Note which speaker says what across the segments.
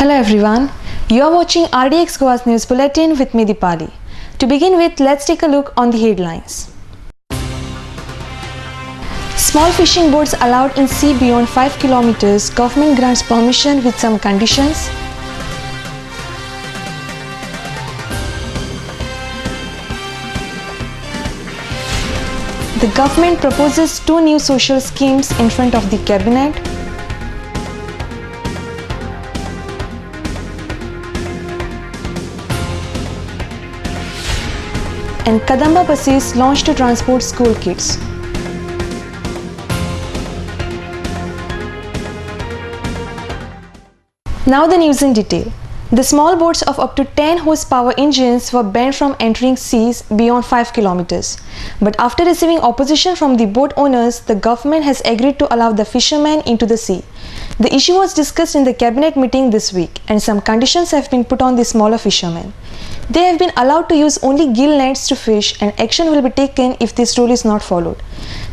Speaker 1: Hello everyone, you are watching RDX Goa's News Bulletin with me Dipali. To begin with, let's take a look on the headlines. Small fishing boats allowed in sea beyond 5 kilometers, government grants permission with some conditions. The government proposes 2 new social schemes in front of the cabinet. And Kadamba buses launched to transport school kids. Now the news in detail. The small boats of up to 10 horsepower engines were banned from entering seas beyond 5 kilometers. But after receiving opposition from the boat owners, the government has agreed to allow the fishermen into the sea. The issue was discussed in the cabinet meeting this week, and some conditions have been put on the smaller fishermen. They have been allowed to use only gill nets to fish, and action will be taken if this rule is not followed.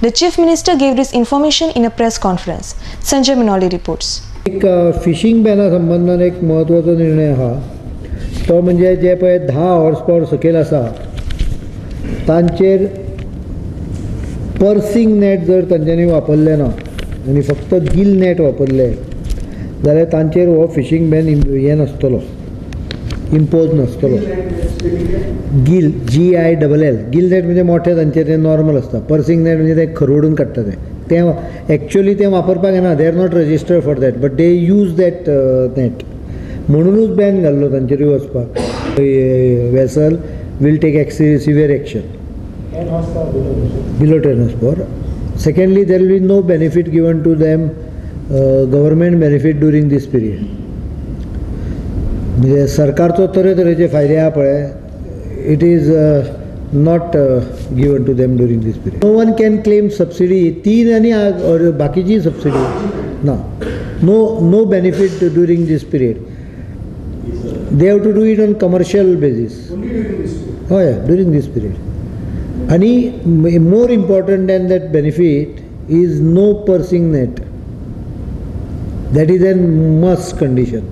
Speaker 1: The Chief Minister gave this information in a press conference. Sanjay Minoli reports.
Speaker 2: एक fishing बॅना संबंधान एक महत्वाचो निर्णय आहा तो म्हणजे जे पळय 10 horse power सकयल आसा तांचेर पर्सिंग नेट जर तांच्यांनी वापरले ना आनी फक्त गिल नेट वापरले जाल्यार तांचेर हो फिशिंग बॅन हे नासतलो इम्पोज नासतलो गिल GILL गिल नेट म्हणजे मोठे तांचेर ते नॉर्मल आसता पर्सिंग नेट म्हणजे ते खरवडून काडटा ते एक्चुअली ते वापरपाक येना they are not registered for that but they use that net म्हणूनच बॅन घाल्लो तांचेरूय वचपाक vessel will take severe action below 10 horsepower. Secondly, there will be no benefit given to them, government benefit during this period. म्हणजे सरकारचो तरेतरेचे फायदे आहा पळय it is not given to them during this period. No one can claim subsidy. तीन आणि और बाकीची subsidy. No benefit during this period. They have to do it on commercial basis. Oh yeah, during this period. And more important than that benefit is no pursing net. That is a must condition.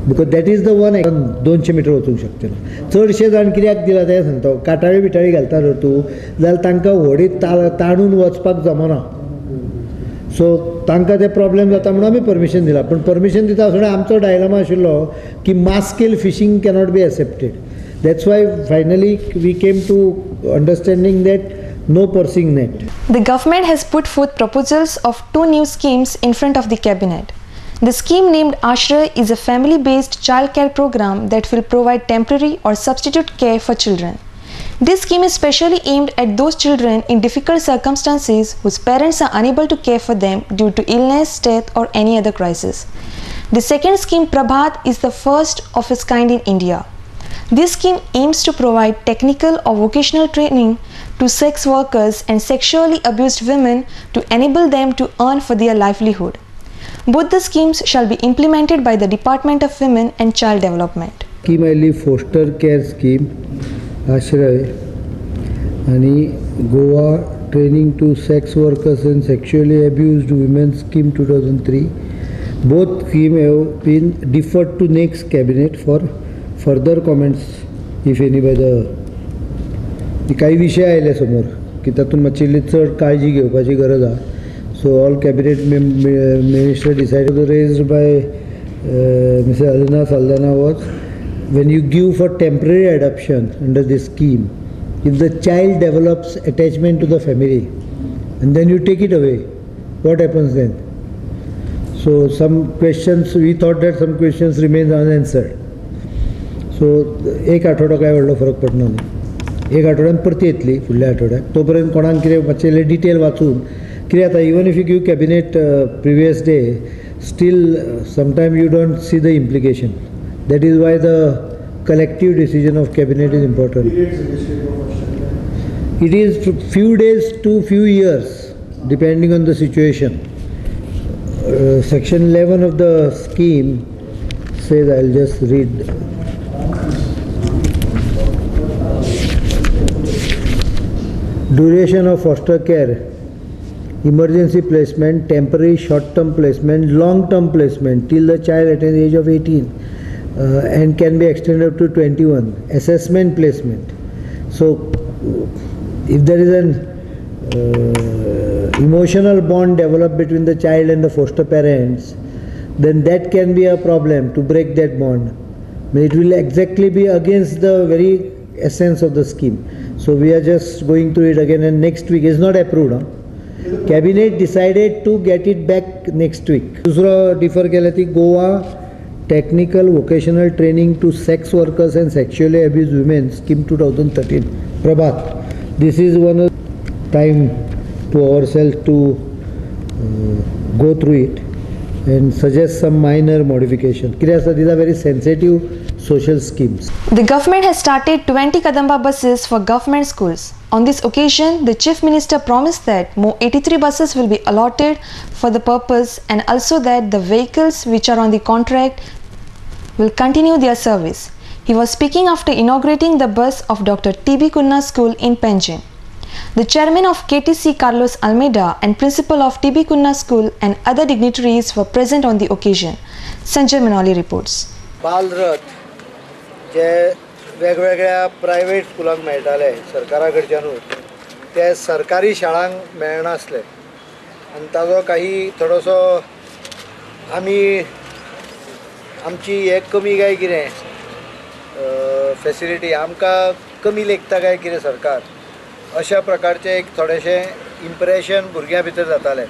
Speaker 2: Because that is the one 200 metre वचूंक शकता चडशे जाण कित्याक दिला ते सांगता काटाळी बिटाळी घालता जर तूं जाल्यार तांकां व्हडीत ताणून वचपाक जमना सो तांकां ते प्रॉब्लेम जाता म्हणून आमी परमिशन दिला पण परमिशन दिता आसतना आमचो डायलमा आशिल्लो की mass scale fishing cannot be accepted that's why finally we came to understanding that no pursing net.
Speaker 1: The government has put forth proposals of 2 new schemes in front of the cabinet. The scheme named Ashray is a family-based childcare program that will provide temporary or substitute care for children. This scheme is specially aimed at those children in difficult circumstances whose parents are unable to care for them due to illness, death or any other crisis. The second scheme, Prabhat, is the first of its kind in India. This scheme aims to provide technical or vocational training to sex workers and sexually abused women to enable them to earn for their livelihood. Both the schemes shall be implemented by the Department of Women and Child Development.
Speaker 2: Scheme oily foster care scheme आश्रय आणि Goa training to sex workers and sexually abused women scheme 2003. Both schemes have been deferred to next cabinet for further comments if any by the काही विषय आयले समोर की तातूंत मातशी चड काळजी घेवपाची गरज आहा So all cabinet minister decided raised by Mr. Alina Saldana was when you give for temporary adoption under this scheme, if the child develops attachment to the family and then you take it away, what happens then? So some questions, we thought that some questions remain unanswered. So एक आठवडो काय व्हडलो फरक पडना न्ही एक आठवड्यान परती येतली फुडल्या आठवड्याक तोपर्यंत कोणाक कितें मातशें डिटेल वाचून कित्याक आतां even if you give cabinet previous day steel sometime you don't see the implication that is why the collective decision of cabinet is important it is few days to few years depending on the situation. Section 11 of the scheme says, I'll just read. Duration of foster care emergency placement, temporary short-term placement, long-term placement till the child attains the age of 18 and can be extended up to 21, assessment placement. So if there is an emotional bond developed between the child and the foster parents, then that can be a problem to break that bond. It will exactly be against the very essence of the scheme. So we are just going through it again, and next week is not approved. Cabinet decided to get it back next week. दूसरा differ केला ती Goa technical vocational training to sex workers and sexually abuse women scheme 2013. Prabhat, this is one time to ourselves to go through it and suggest some minor modification. These are very sensitive social schemes.
Speaker 1: The government has started 20 Kadamba buses for government schools. On this occasion, the Chief Minister promised that more 83 buses will be allotted for the purpose, and also that the vehicles which are on the contract will continue their service. He was speaking after inaugurating the bus of Dr. T.B. Kunna School in Penjin. The chairman of KTC, Carlos Almeida, and principal of T.B. Kunna School and other dignitaries were present on the occasion. Sanjay Manoli reports.
Speaker 2: Balrath जे वेगवेगळ्या private स्कुलांक मेळटाले सरकारा कडच्यानूच ते सरकारी शाळांक मेळनासले आनी ताजो काही थोडोसो आमची हे कमी काय कितें फॅसिलिटी आमकां कमी लेखता काय कितें सरकार अशा प्रकारचे एक थोडेशें इम्प्रेशन भुरग्यां भितर जातालें.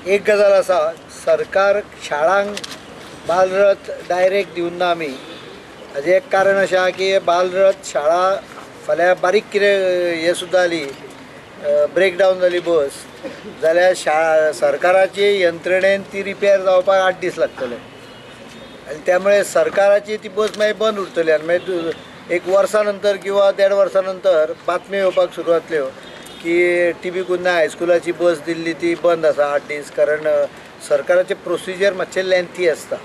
Speaker 2: एक गजाल आसा, सरकार शाळांक बालरथ डायरेक्ट दिवना आमी. हाजें एक कारण अशें आसा की बालरथ शाळा फाल्यां बारीक कितें हें सुद्दां जाली, ब्रेकडावन जाली बस जाल्यार सरकाराची यंत्रणेन ती रिपेर जावपाक 8 दीस लागतले आनी त्यामुळे सरकाराची ती बस मागीर बंद उरतली आनी मागीर एक वर्सा नंतर किंवा 1.5 वर्सा नंतर बातम्यो येवपाक सुरू जातल्यो की टी.बी. कुन्ना हायस्कुलाची बस दिल्ली ती बंद आसा 8 दीस. कारण सरकाराचे प्रोसिजर मातशें लेंथी आसता.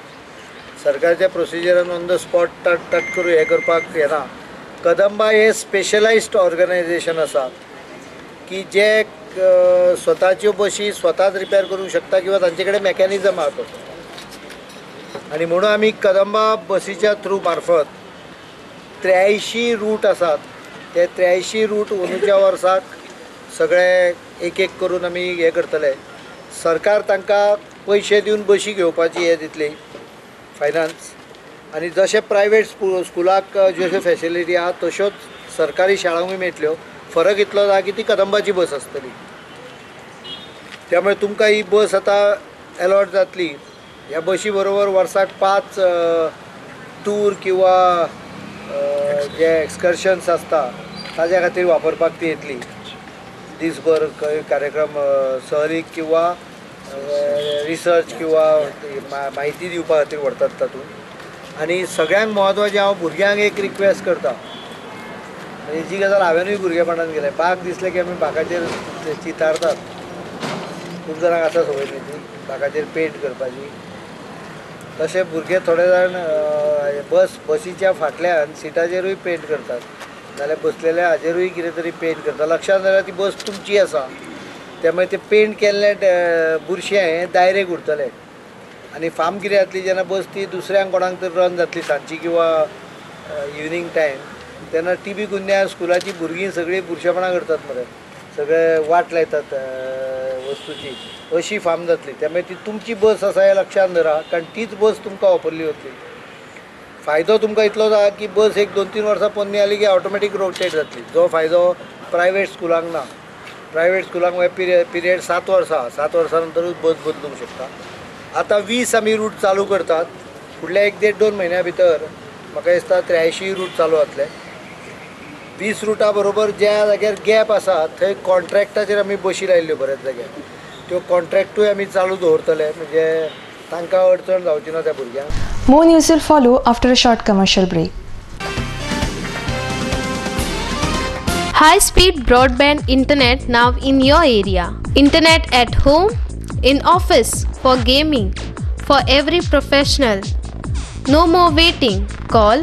Speaker 2: सरकाराच्या प्रोसिजरान ऑन द स्पॉट टट करून हें करपाक येना. कदंबा हे स्पेशलायज्ड ऑर्गनायझेशन आसा की जे स्वताच्यो बशी स्वताच रिपेर करूंक शकता किंवा तांचे कडेन मॅकॅनिझम आसा तो. आनी म्हणून आमी कदंबा बसीच्या थ्रू मार्फत 83 रूट आसात. ते 83 रूट अंदूच्या वर्साक सगळे एक एक करून आमी हे करतले. सरकार तांकां पयशे दिवन बशी घेवपाची हे दितली फायनान्स. आनी जशे प्रायवेट स्कुलाक ज्यो फॅसिलिटी आहा तश्योच सरकारी शाळांकूय मेळटल्यो. फरक इतलो आसा की ती कदंबाची बस आसतली. त्यामुळे तुमकां ही बस आतां अलॉट जातली. ह्या बशी बरोबर वर्साक 5 टूर किंवा जे एक्सकर्शन्स आसता ताज्या खातीर वापरपाक ती येतली. दिसभर कार्यक्रम सहलीक किंवा रिसर्च किंवा म्हायती दिवपा खातीर व्हरतात तातूंत. आनी सगळ्यांत म्हत्वाचें हांव भुरग्यांक एक रिक्वेस्ट करता. जी गजाल हांवेनूय भुरगेपणांत केलें, बाग दिसलें की आमी बागाचेर चितारतात. खूब जाणांक आसा संवय न्ही ती बागाचेर पेंट करपाची. तशे भुरगे थोडे जाण बसीच्या फाटल्यान सिटाचेरूय पेंट करतात, नाल्यार बसलेल्या हाजेरूय कितें तरी पेंट करता. लक्षांत जाल्यार ती बस तुमची आसा. त्यामुळे ते पेंट केल्लें बुरशें डायरेक्ट उरतलें. आनी फार्म कितें जातली जेन्ना बस ती दुसऱ्यांक कोणाक तर रन जातली सांजची किंवा इवनिंग टायम, तेन्ना टी.बी. कुन्या स्कुलाची भुरगीं सगळीं बुरशेपणां करतात मरे. सगळे वाट लायतात वस्तूची, अशी फार्म जातली. त्यामुळे ती तुमची बस आसा हें लक्षांत दवरा, कारण तीच बस तुमकां वापरली वतली. फायदो तुमकां इतलो जाता की बस एक 2-3 वर्सां पोन्नी जाली की ऑटोमॅटीक रोटेट जातली. जो फायदो प्रायवेट स्कुलांक ना. प्रायवेट स्कुलांक पिरियड 7 वर्सां, 7 वर्सां नंतरूच बस बदलूंक शकता. आतां 20 आमी रूट चालू करतात. फुडल्या 1-1.5-2 म्हयन्या भितर म्हाका दिसता 83 रूट चालू जातले. 20 रुटा बरोबर ज्या जाग्यार गॅप आसा थंय कॉन्ट्रॅक्टाचेर आमी बशी लायल्ल्यो बऱ्याच जाग्यार. त्यो कॉन्ट्रॅक्टूय आमी चालू दवरतले म्हणजे तांकां अडचण जावची ना त्या भुरग्यांक.
Speaker 1: More news will follow after a short commercial break.
Speaker 3: High-speed broadband internet now in your area. Internet at home, in office, for gaming, for every professional. No more waiting. Call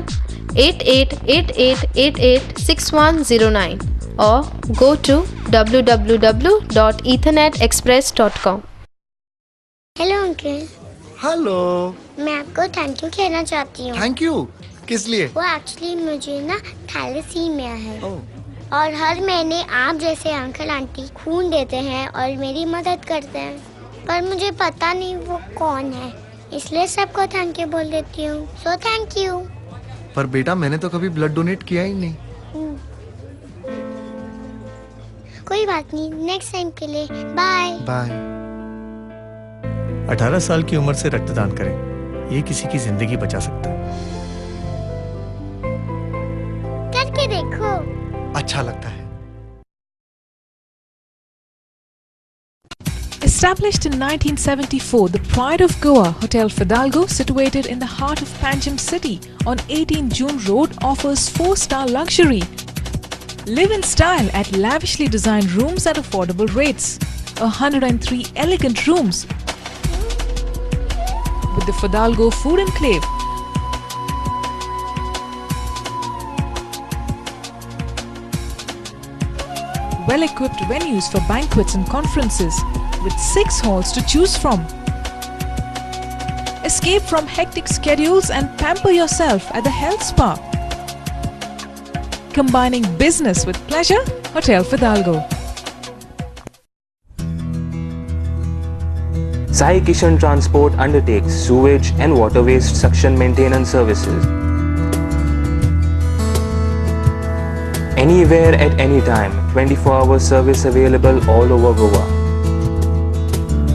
Speaker 3: 8888886109 or go to www.ethernetexpress.com.
Speaker 4: Hello uncle,
Speaker 5: hello.
Speaker 4: मैं आपको thank you कहना चाहती हूँ।
Speaker 5: Thank you किस लिए?
Speaker 4: वो actually मुझे ना थैलेसीमिया है
Speaker 5: ओह,
Speaker 4: और हर महीने आप जैसे अंकल आंटी खून देते हैं और मेरी मदद करते हैं, पर मुझे पता नहीं वो कौन है, इसलिए सबको थैंक यू बोल देती हूँ। So thank you.
Speaker 5: पर बेटा मैंने तो कभी ब्लड डोनेट किया ही नहीं।
Speaker 4: कोई बात नहीं, नेक्स्ट टाइम के लिए बाय।
Speaker 5: बाय। 18 साल की उम्र से रक्तदान करें, ये किसी की जिंदगी बचा सकता है।
Speaker 4: करके देखो।
Speaker 5: अच्छा लगता है।
Speaker 6: Established in 1974, the Pride of Goa, Hotel Fidalgo, situated in the heart of Panjim city on 18 June Road, offers 4-star luxury. Live in style at lavishly designed rooms at affordable rates. 103 elegant rooms with the Fidalgo Food Enclave. Well-equipped venues for banquets and conferences with 6 halls to choose from. Escape from hectic schedules and pamper yourself at the health spa. Combining business with pleasure, Hotel Fidalgo.
Speaker 7: Sai Kishan Transport undertakes sewage and water waste suction maintenance services. Anywhere at any time, 24-hour service available all over Goa.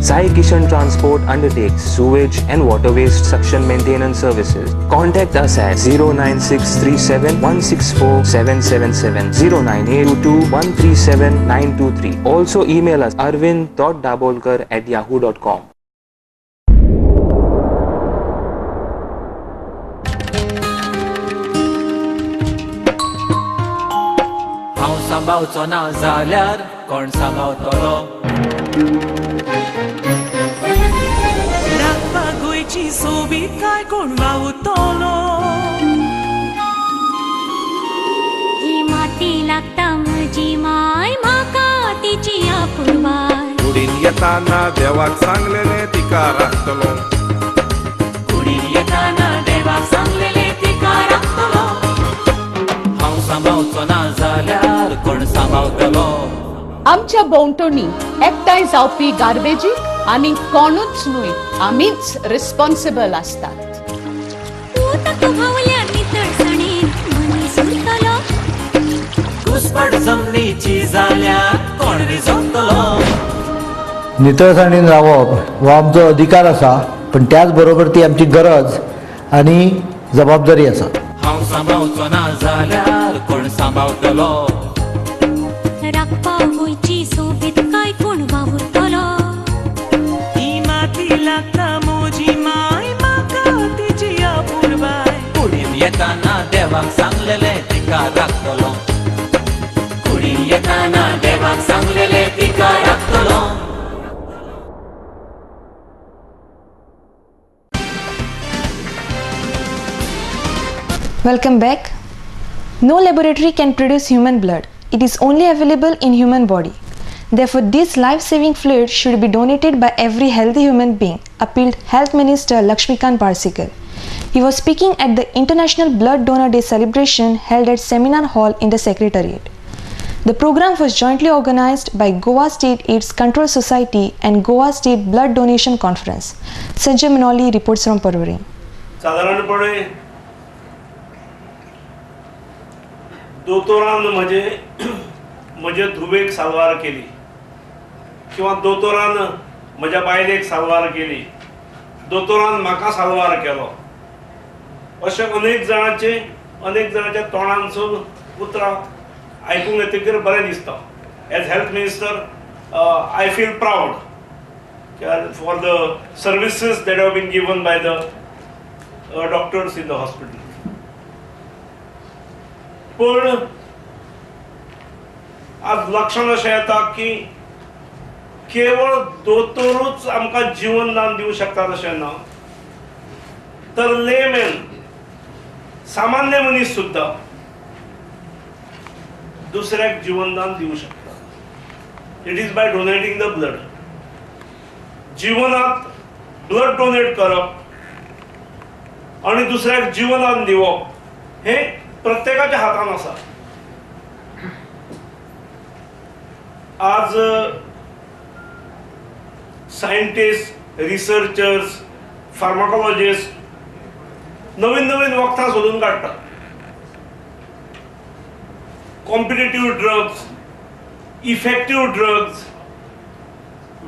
Speaker 7: Sai Kishan Transport undertakes sewage and water waste suction maintenance services. Contact us at 09637164777, 09822137923. Also email us arvind.dabolkar@yahoo.com.
Speaker 8: हांव सांबाळचो ना जाल्यार कोण सांबाळटलो? राखपाक गोंयची सोबीत काय कोण वावुरतलो?
Speaker 9: ही माती लागता म्हजी माय, म्हाका तिची आपुरबाय.
Speaker 10: कुडीन येताना देवाक सांगलेले तिका राखतलो.
Speaker 8: कुडीन येताना देवाक सांगलेले तिका राखतलो. हांव सांबाळचो ना जाल्यार कोण सांबाळटलो?
Speaker 11: आमच्या भोंवतणी एकठांय जावपी गार्बेजीक आनी कोणूच न्हय, आमीच रिस्पॉन्सिबल आसतात.
Speaker 9: उदक व्हांवल्या नितळसाणेन मनीस उरतलो.
Speaker 8: घुसपट जमनीची जाल्यार कोण रिजवतलो?
Speaker 2: नितळसाणीन रावप हो आमचो अधिकार आसा, पण त्याच बरोबर ती आमची गरज आनी जबाबदारी आसा.
Speaker 8: हांव सांबाळचो ना जाल्यार कोण सांबाळटलो?
Speaker 9: राखपा गोंयची सोबीत काय कोण वावुरतलो?
Speaker 8: ही माती लागता म्हजी माय, म्हाका तिची आपुरबाय. कुडीन येताना देवाक सांगलेले तिका राखतलो. कुडीन येताना देवाक सांगलेले तिका राखतलो.
Speaker 1: Welcome back. No laboratory can produce human blood. It is only available in human body. Therefore, this life-saving fluid should be donated by every healthy human being, appealed Health Minister Lakshmikant Parsekar. He was speaking at the International Blood Donor Day celebration held at Seminar Hall in the Secretariat. The program was jointly organized by Goa State AIDS Control Society and Goa State Blood Donation Conference. Sanjay Manoli reports from Parvari.
Speaker 12: साधारणपणे दोतोरान म्हजे धुवेक सालवार केली किंवा दोतोरान म्हज्या बायलेक सालवार केली, दोतोरान म्हाका सालवार केलो, अशें अनेक जाणांच्या तोंडांसून उतरां आयकूंक येतकीर बरें दिसता. As health minister I feel proud for the services that have been given by the doctors in the hospital. पण आज लक्षण अशें येता की केवळ दोतोरूच आमकां जीवनदान दिवं शकतात अशें ना, तर लेमॅन सामान्य मनीस सुद्धा दुसऱ्याक जीवनदान दिवं शकता. It is by donating the blood. जीवनात ब्लड डोनेट करप आणि दुसऱ्याक जीवनान दिवप हे प्रत्येकाच्या हातान आसा. आज सायंटिस्ट, रिसर्चर्स, फार्माकोलॉजिस्ट नवीन नवीन वखदां सोदून काडटात. Competitive drugs, effective drugs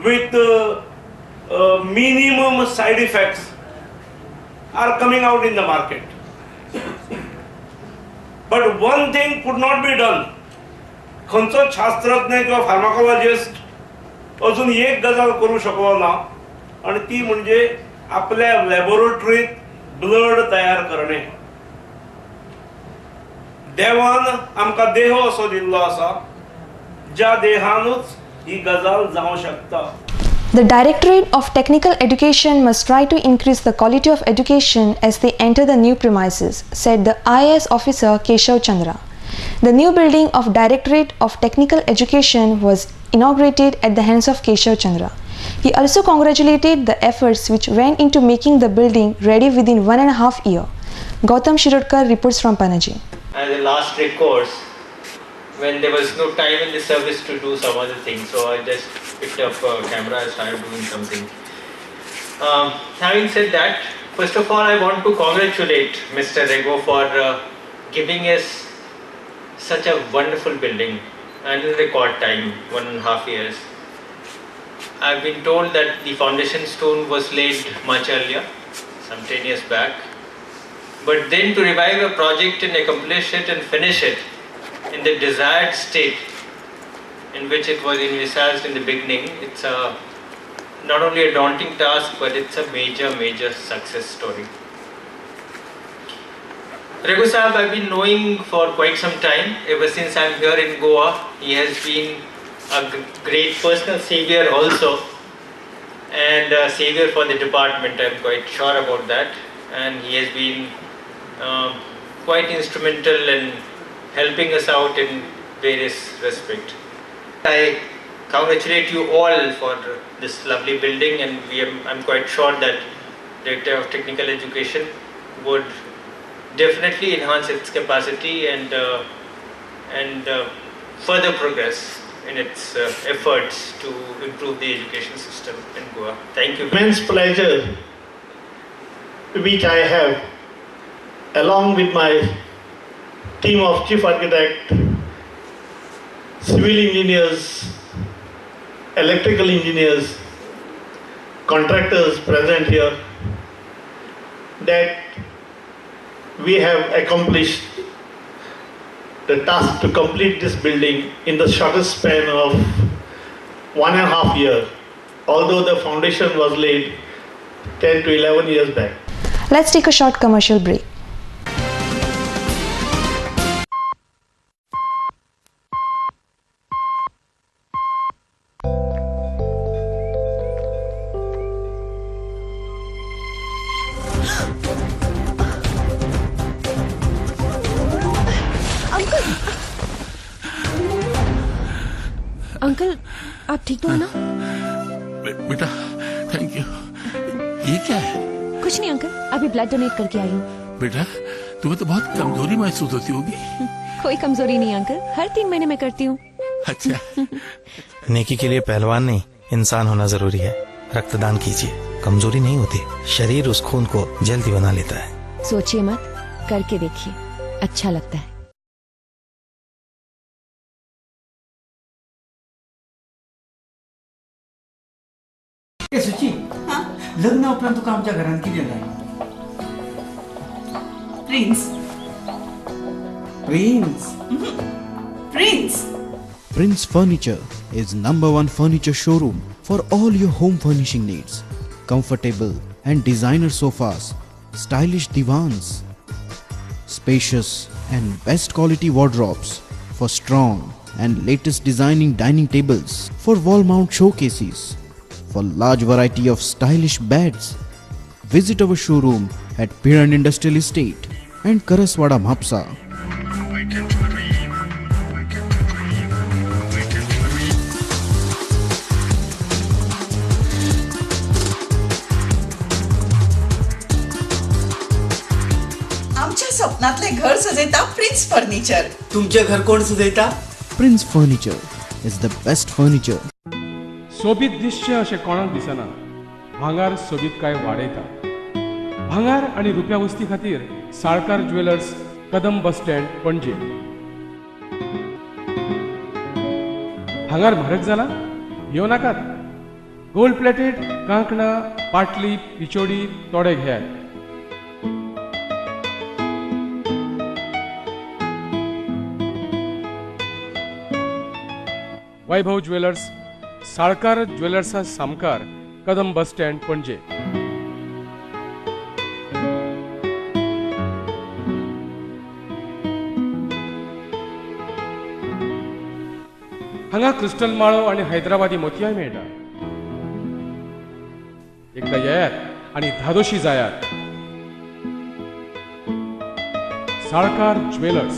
Speaker 12: with minimum side effects are coming out in the market. But one thing could not be done. खंयचो शास्त्रज्ञ किंवा फार्माकोलॉजिस्ट अजून एक गजाल करू शकलो ना, आणि ती म्हणजे आपल्या लॅबोरेटरीत ब्लड तयार करणे. देवान आमकां देह असो दिल्लो आसा ज्या देहानूच ही गजाल जावं शकता.
Speaker 1: The Directorate of Technical Education must try to increase the quality of education as they enter the new premises, said the IAS officer Keshav Chandra. The new building of Directorate of Technical Education was inaugurated at the hands of Keshav Chandra. He also congratulated the efforts which went into making the building ready within 1.5 years. Gautam Shirodkar reports from Panaji.
Speaker 13: As a last recourse, when there was no time in the service to do some other thing, so I just picked up a camera and started doing something. Having said that, first of all I want to congratulate Mr. Rego for giving us such a wonderful building and in record time, 1.5 years. I've been told that the foundation stone was laid much earlier, some 10 years back, but then to revive a project and accomplish it and finish it in the desired state in which it was envisaged in the beginning, it's not only a daunting task, but it's a major success story. Regu Sahab I've been knowing for quite some time, ever since I'm here in Goa. He has been a great personal savior also, and a savior for the department, I'm quite sure about that, and he has been quite instrumental in helping us out in various respects. I congratulate you all for this lovely building, and I'm quite sure that Director of Technical Education would definitely enhance its capacity and further progress in its efforts to improve the education system in Goa. Thank you.
Speaker 14: Immense pleasure which I have, along with my team of Chief Architect, civil engineers, electrical engineers, contractors present here, that we have accomplished the task to complete this building in the shortest span of 1.5 years, although the foundation was laid 10 to 11 years back.
Speaker 1: Let's take a short commercial break.
Speaker 15: Uncle आप ठीक तो है ना?
Speaker 16: बेटा thank you. ये क्या है?
Speaker 15: कुछ नहीं अंकल, अभी ब्लड डोनेट करके आई हूँ.
Speaker 16: बेटा तुम्हें तो बहुत कमजोरी महसूस होती होगी.
Speaker 15: कोई कमजोरी नहीं अंकल, हर 3 महीने में करती हूँ.
Speaker 16: अच्छा.
Speaker 17: नेकी के लिए पहलवान नहीं इंसान होना जरूरी है. रक्तदान कीजिए, कमजोरी नहीं होती, शरीर उस खून को जल्दी बना लेता है.
Speaker 15: सोचिए मत, करके देखिए, अच्छा लगता है.
Speaker 18: सुची, लग्न उपरांत तुका आमच्या घरांत कितें जाय?
Speaker 19: Prince.
Speaker 18: Prince.
Speaker 19: Prince.
Speaker 20: Prince Furniture is #1 furniture showroom for all your home furnishing needs. Comfortable and designer sofas, stylish divans, spacious and best quality wardrobes for strong and latest designing dining tables, for wall mount showcases, for large variety of stylish beds. Visit our showroom at Piran Industrial Estate and Karaswada Mhapsa.
Speaker 19: कोकणातले घर सजयता prince furniture.
Speaker 18: तुमचे घर कोण सजयता?
Speaker 20: Prince Furniture is the best furniture.
Speaker 21: सोबीत दिसचे अशें कोणाक दिसना. भांगार सोबीत काय वाडयता. भांगार आनी रुप्या वस्ती खातीर साळकार ज्वेलर्स, कदम बस स्टँड, पणजे. भांगार म्हारग जाला? येवं नाकात. गोल्ड प्लेटेड कांकणां, पाटली, पिचोडी तोडे घेयात. वैभव ज्वेलर्स, साळकार ज्वेलर्सा सामकार, कदम बस स्टँड, पणजे. हांगा क्रिस्टल माळो आणि हैदराबादी मोतयाय मेळटा. एकदा येयात आणि धादोशी जायात. साळकार ज्वेलर्स.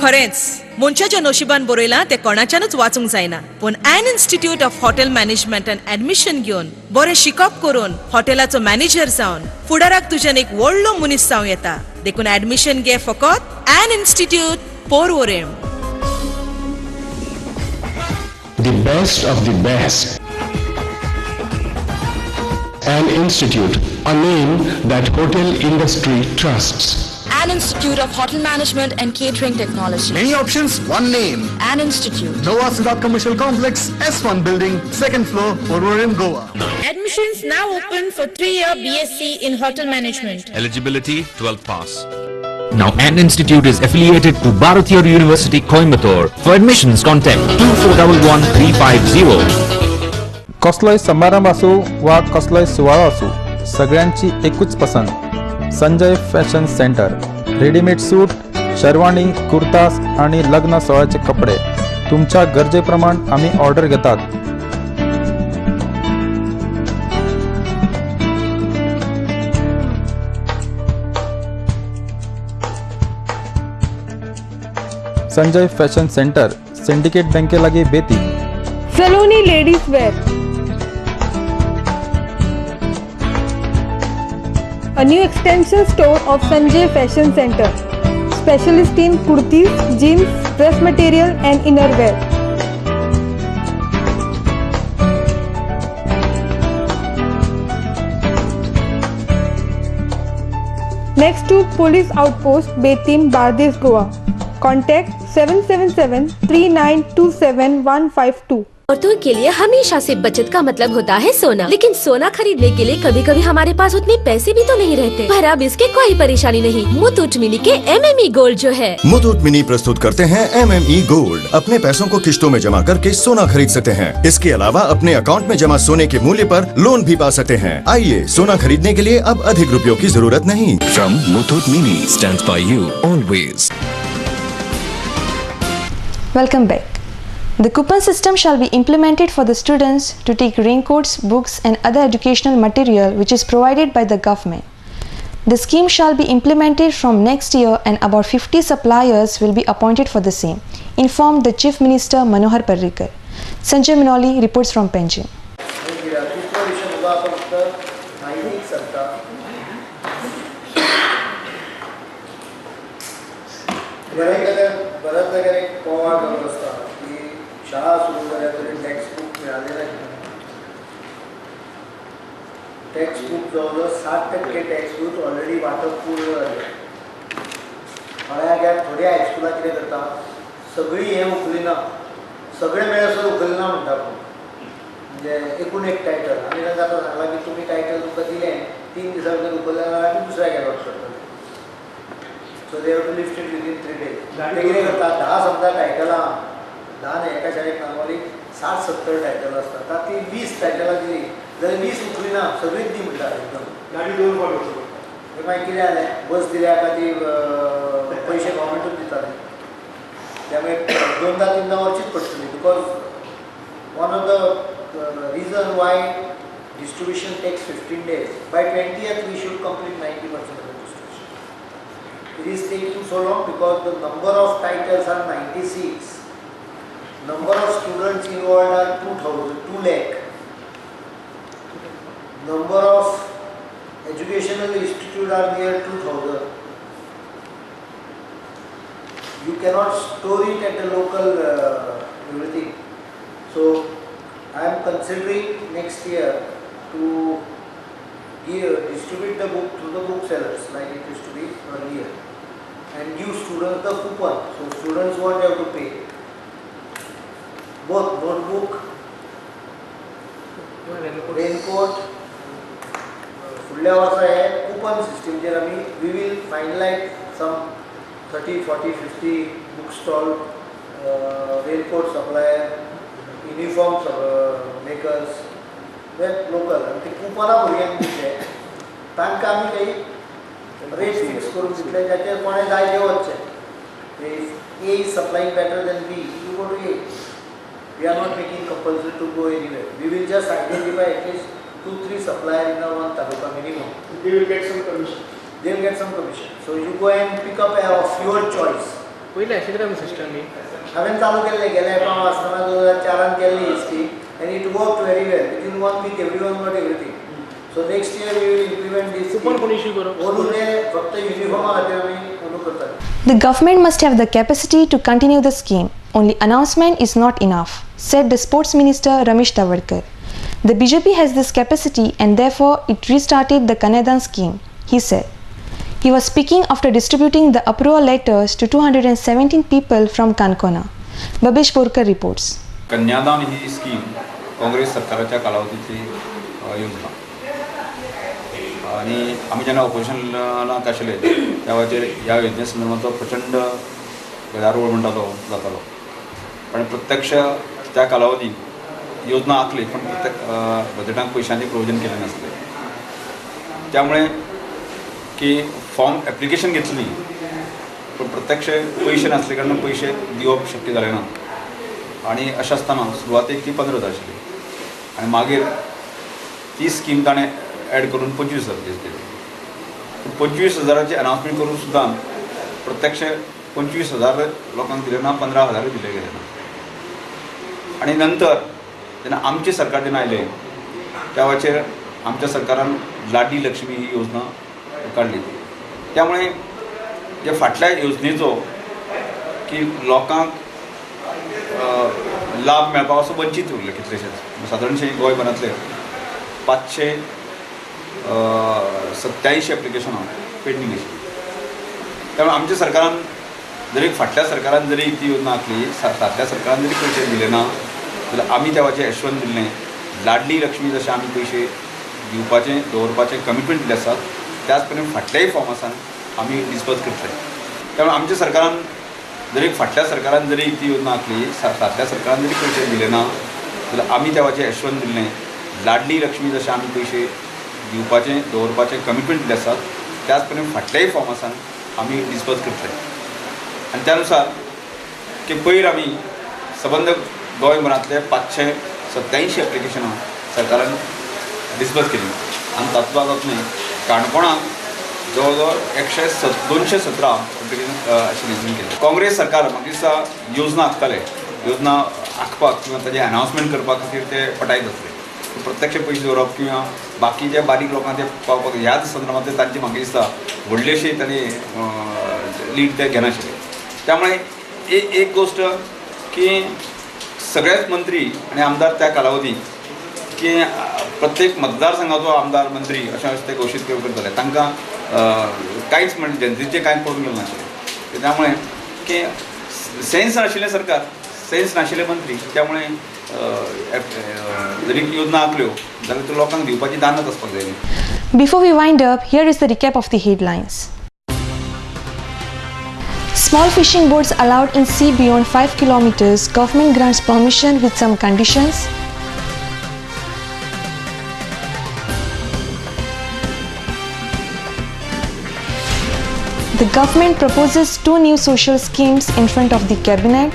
Speaker 22: खरेंच मनशाच्या नशिबान बरयलां तें कोणाच्यानच वाचूंक जायना. पूण an institute of hotel management and admission घेवन बरें शिकप करून हॉटेलाचो मॅनेजर जावन फुडाराक तुज्यान एक व्हडलो मनीस जावं येता. देखून ॲडमिशन घे फकत an institute, Porvorim.
Speaker 23: The best of the best. An institute, a name that hotel industry trusts.
Speaker 24: An Institute of Hotel Management and Catering Technology.
Speaker 25: Many options, one name.
Speaker 24: An Institute.
Speaker 25: Nova Siddharth Commercial Complex, S1 Building, 2nd floor, Porvorim, Goa.
Speaker 24: Admissions now open for 3-year BSc in Hotel Management.
Speaker 26: Eligibility 12th pass.
Speaker 27: Now An Institute is affiliated to Bharatiya University, Coimbatore. For admissions, contact 2411-350.
Speaker 28: कसलोय समारंभ असो वा कसलोय सुवाळो असो, सगळ्यांची एकूच पसंत. Sanjay fashion centre. Readymade suit, sherwani, kurtas आणि लग्न सोहळ्याचे कपडे तुमच्या गरजेप्रमाण आम्ही ऑर्डर घेतात. संजय फॅशन सेंटर, सिंडिकेट बँके लागी, बेती.
Speaker 1: Saloni ladies wear. A new extension store of Sanjay Fashion Center, specialist in kurtis, jeans, dress material and innerwear. Next to Police Outpost, Betim, Bardes, Goa. Contact 777-3927-152.
Speaker 29: औरतों के लिए हमेशा से बचत का मतलब होता है सोना, लेकिन सोना खरीदने के लिए कभी कभी हमारे पास उतने पैसे भी तो नहीं रहते। पर अब इसके कोई परेशानी नहीं। मुथूट मिनी के MME गोल्ड जो है,
Speaker 30: मुथूट मिनी प्रस्तुत करते हैं MME गोल्ड। अपने पैसों को किश्तों में जमा करके सोना खरीद सकते हैं। इसके अलावा अपने अकाउंट में जमा सोने के मूल्य पर लोन भी पा सकते हैं। आइए, सोना खरीदने के लिए अब अधिक रुपयों की जरूरत नहीं।
Speaker 27: From Muthut Mini, stands by you always.
Speaker 1: Welcome back. The coupon system shall be implemented for the students to take raincoats, books and other educational material which is provided by the government. The scheme shall be implemented from next year and about 50 suppliers will be appointed for the same, informed the Chief Minister Manohar Parrikar. Sanjay Manoli reports from Panjim.
Speaker 2: शाळा सुरू झाल्या तरी textbook मिळालेलं नाही. Textbook जवळजवळ 60% textbook already वाटप पूर्ण झाले. थोड्या थोड्या हायस्कुलां कितें करता, सगळीं हें उखलिना, सगळे मेळसर उखलिना म्हणटा. म्हणजे एकूण एक टायटल आनी जाता सांगला की तुमी टायटल तुमकां दिलें 3 दिसां भितर उखललें आनी दुसऱ्या अलॉट करतले. So they have to lift it within 3 days. ते कितें करता, 10 समजा टायटलां 10 एका शाळेक नांगवली 60-70 टायटल आसतात. तातूंत 20 टायटलां दिली जाल्यार 20 उखली ना, सगळींच दी म्हणटा एकदम. गाडी दोन फावट मागीर कितें जालें, बस दिल्या खातीर पयशे गव्हर्मेंटूच दिताले. त्यामुळे 2-3 वर्षीच पडटली. Because one of the region Y distribution takes 15 days. By 20th we should complete 90% of the distribution. It is taking so long because the number of titles are 96. Number of students involved are 2 lakh. Number of educational institutes are near 2000. You cannot store it at the local everything. So I am considering next year to distribute the book to the booksellers like it used to be earlier and give students the coupon. So students won't have to pay. Both notebook, raincoat, फुडल्या वर्सा हे coupon system J we will finalize some 30, 40, 50 book stall, raincoat supplier, uniform makers, that local. And the coupon भुरग्यांक दिले, तांकां आमी काही rate fix करून दितले जाचेर कोणे जाय ते वचचे. If A is supplying better than B, you go to A. We are not making compulsory to go anywhere. We will just identify at least 2-3 suppliers in one taluka minimum.
Speaker 14: They will get some commission.
Speaker 2: They will get some commission. So you go and pick up of your choice.
Speaker 3: पहिले अशी तरी system नी
Speaker 2: हांवें चालू केल्लें गेल्या पाव आसतना 2004 केल्ली ही scheme and it worked very well. Within 1 week everyone got everything. So next year we will implement this.
Speaker 3: Coupon कोण इश्यू करो?
Speaker 2: ओनूने फक्त युनिफॉर्म खातीर आमी ओनू करतात.
Speaker 1: The government must have the capacity to continue the scheme. Only announcement is not enough, said the Sports Minister Ramesh Tawalkar. The BJP has this capacity and therefore it restarted the Kanyadan scheme, he said. He was speaking after distributing the approval letters to 217 people from Kankona. Babesh Borkar reports.
Speaker 4: कन्यादान ही scheme Congress सरकाराच्या कालावधीची योजना आणि आम्ही जेन्ना ऑपोजिशनाक आशिल्ले त्या वेळाचेर ह्या योजने संदर्भांतलो प्रचंड गदारोळ म्हणटा तो जातालो पण प्रत्यक्ष त्या कालावधीक योजना आखली पण प्रत्येक बजेटांत पयशांचे प्रोविजन केलें नासलें त्यामुळे की फॉर्म एप्लिकेशन घेतली पण प्रत्यक्ष पयशे नासले कारणान पयशे दिवप शक्य जालें ना आणि अशें आसतना सुरवातेक ती 15,000 आशिल्ली आनी मागीर ती स्कीम ताणें एड करून 25,000 केली 25,000ची अनाउन्समेंट करून सुद्दां प्रत्यक्ष 25,000 लोकांक दिले ना 15,000 दिले गेले ना आणि नंतर जेन्ना आमचे सरकार जेन्ना आयले त्या वेळाचेर आमच्या सरकारान लाडली लक्ष्मी ही योजना काडली त्यामुळे जे फाटल्या योजनेचो की लोकांक लाभ मेळपा असो वंचीत उरले कितलेशेच सादारणशे गोंयभरांतले 587 एप्लिकेशनां पेंडींग आशिल्लीं त्यामुळे आमच्या सरकारान जरी फाटल्या सरकारान जरी ती योजना आखली फाटल्या सरकारान जरी पयशे दिले ना जाल्यार आमी त्या वेळाचेर एश्वन दिल्लें लाडली लक्ष्मी जशें आमी पयशे दिवपाचें दवरपाचें कमिटमेंट दिल्लें आसात त्याच प्रमाणे फाटल्याय फॉर्मासान आमी डिस्पर्स करतले त्यामुळे आमच्या सरकारान जरी फाटल्या सरकारान जरी ती योजना आखली फाटल्या सरकारान जरी पयशे दिले ना जाल्यार आमी त्या वेळाचेर एश्वन दिल्लें लाडली लक्ष्मी जशें आमी पयशे दिवपाचें दवरपाचें कमिटमेंट दिल्लें आसात त्याच प्रमाणे फाटल्याय फॉर्मासान आमी डिस्पर्स करतले आनी त्या अनुसार की पयर आमी सबंद गोंयभरांतले 587 एप्लिकेशनां सरकारान डिस्पर्स केली आनी तातूंत काणकोणाक जवळ जवळ 217 एप्लिकेशन आशिल्लीं केली काँग्रेस सरकार म्हाका दिसता योजना आखताले योजना आखपाक किंवा ताजें अनाउन्समेंट करपा खातीर ते पटायत आसले प्रत्यक्ष पयशे दवरप किंवा बाकी जे बारीक लोकांक ते पावपाक ह्याच संदर्भांत तांची म्हाका दिसता व्हडलेशी तांणी लीड ते घेनाशिल्ले त्यामुळे एक गोष्ट की सगळेच मंत्री आणि आमदार त्या कालावधीक की प्रत्येक मतदारसंघाचो आमदार मंत्री अशें ते घोशीत करताले तांकां कांयच म्हणजे जनतेचें कांय पडून गेलें नाशिल्लें त्यामुळे की सेन्स नाशिल्लें सरकार सेन्स नाशिल्ले मंत्री त्यामुळे जरी योजना आखल्यो जाल्यार त्यो लोकांक दिवपाची दानत आसपाक जाय.
Speaker 1: Before we wind up, here is the recap of the headlines. Small fishing boats allowed in sea beyond 5 kilometers. Government grants permission with some conditions. The government proposes 2 new social schemes in front of the cabinet.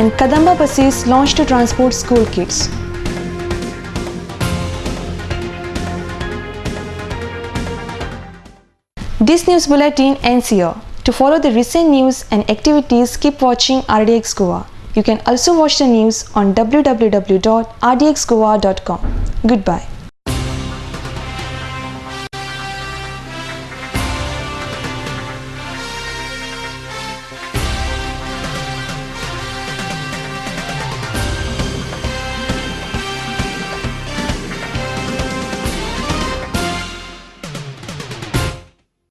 Speaker 1: and Kadamba buses launched to transport school kids. This news bulletin ends here. To follow the recent news and activities, keep watching RDX Goa. You can also watch the news on www.rdxgoa.com. Goodbye.